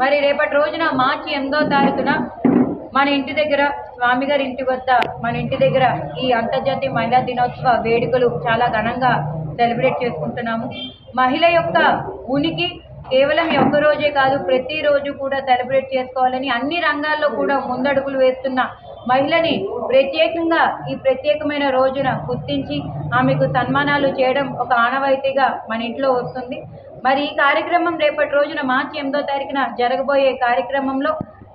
మరి రేపటి రోజున మార్చి 8వ తారీఖున మన ఇంటి దగ్గర స్వామి గారి ఇంటి వద్ద మన ఇంటి దగ్గర ఈ అంతర్జాతీయ మహిళా దినోత్సవ వేడుకలు చాలా ఘనంగా సెలబ్రేట్ చేసుకుంటున్నాము. మహిళ యొక్క ఉనికి కేవలం ఈ ఒక్క రోజే కాదు, ప్రతిరోజు కూడా సెలబ్రేట్ చేసుకోవాలని అన్ని రంగాల్లో కూడా ముందడుగులు వేస్తున్న మహిళని ప్రత్యేకంగా ఈ ప్రత్యేకమైన రోజున గుర్తించి ఆమెకు సన్మానాలు చేయడం ఒక ఆనవాయితీగా మన ఇంట్లో వస్తుంది. మరి ఈ కార్యక్రమం రేపటి రోజున మార్చి 8వ తారీఖున జరగబోయే కార్యక్రమంలో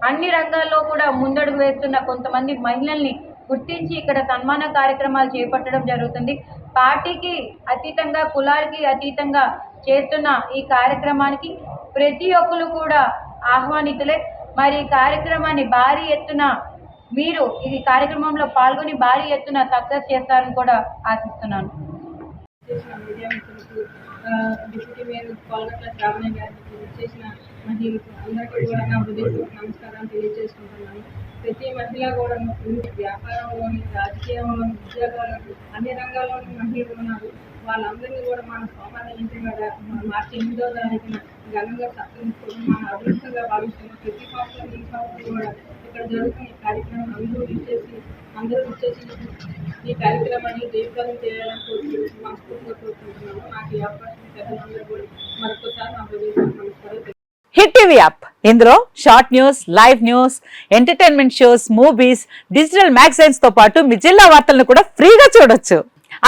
అన్ని రంగాల్లో కూడా ముందడుగు వేస్తున్న కొంతమంది మహిళల్ని గుర్తించి ఇక్కడ సన్మాన కార్యక్రమాలు చేపట్టడం జరుగుతుంది. పార్టీకి అతీతంగా, కులాలకి అతీతంగా చేస్తున్న ఈ కార్యక్రమానికి ప్రతి ఒక్కరు కూడా ఆహ్వానితులే. మరి ఈ కార్యక్రమాన్ని భారీ ఎత్తున మీరు ఈ కార్యక్రమంలో పాల్గొని భారీ ఎత్తున సక్సెస్ చేస్తారని కూడా ఆశిస్తున్నాను. డిప్యూటీ మేయర్ కోలగట్ల శ్రావణి గారికి చేసిన మహిళలకు అందరికీ కూడా నా హృదయపూర్వక నమస్కారాలు తెలియజేసుకుంటున్నాను. ప్రతి మహిళ కూడా వ్యాపారంలోని, రాజకీయంలోని, ఉద్యోగాలను అన్ని రంగాల్లోని మహిళలు ఉన్నారు. వాళ్ళందరినీ కూడా మన సోమవారం ఇంటి మీద మార్చి 8వ తారీఖున ఘనంగా సత్కరించుకోవడం మన అదృష్టంగా భావిస్తున్నాం. ప్రతి సంవత్సరం ఈ సంవత్సరం కూడా ఇక్కడ జరుగుతున్న ఈ కార్యక్రమం అందరూ ఇచ్చేసి ఈ కార్యక్రమాన్ని జయప్రదం చేయాలని మనస్ఫూర్తిగా కోరుకుంటున్నాము. నాకు ఈ అవకాశం పెద్దలందరూ కూడా మరొకసారి నా హృదయపూర్వక నమస్కారాలు. హిట్ టీవీ యాప్ ఇందులో short news, live news, entertainment shows, movies, digital magazines తో పాటు మీ జిల్లా వార్తలను కూడా ఫ్రీగా చూడొచ్చు.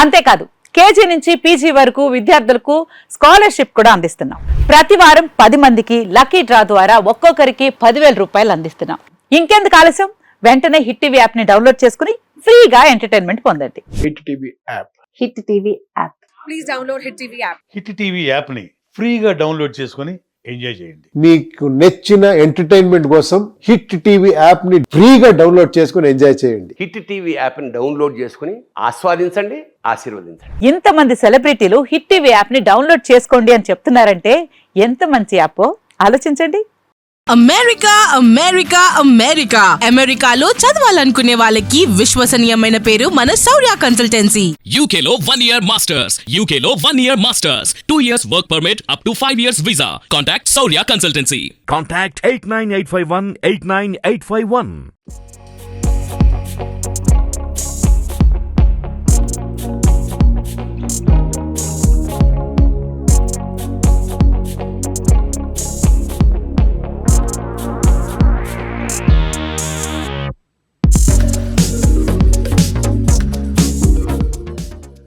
అంతేకాదు కేజీ నుంచి పీజీ వరకు విద్యార్థులకు స్కాలర్షిప్ కూడా అందిస్తున్నాం. ప్రతి వారం 10 మందికి లక్కీ డ్రా ద్వారా ఒక్కొక్కరికి 10,000 రూపాయలు అందిస్తున్నాం. ఇంకెందుకు ఆలస్యం, వెంటనే హిట్ టీవీ యాప్ ని డౌన్లోడ్ చేసుకుని ఫ్రీగా ఎంటర్టైన్మెంట్ పొందండి. Hit TV app. Hit TV app. Please download hit TV app. Hit TV app ని ఫ్రీగా డౌన్లోడ్ చేసుకుని ఎంజాయ్ చేయండి. మీకు నచ్చిన ఎంటర్టైన్మెంట్ కోసం హిట్ టీవీ యాప్ ని ఫ్రీగా డౌన్లోడ్ చేసుకుని ఎంజాయ్ చేయండి. హిట్ టీవీ యాప్ ని డౌన్లోడ్ చేసుకుని ఆస్వాదించండి, ఆశీర్వదించండి. ఇంతమంది సెలబ్రిటీలు హిట్ టీవీ యాప్ ని డౌన్లోడ్ చేసుకోండి అని చెప్తున్నారంటే ఎంత మంచి యాప్ ఆలోచించండి. అమెరికా అమెరికా అమెరికా అమెరికాలో చదవాలనుకునే వాళ్ళకి విశ్వసనీయమైన పేరు మన శౌర్య కన్సల్టెన్సీ. UK లో 1 year masters, UK లో 1 year masters, 2 years work permit up to 5 years visa. Contact Saurya Consultancy. Contact 89851 89851.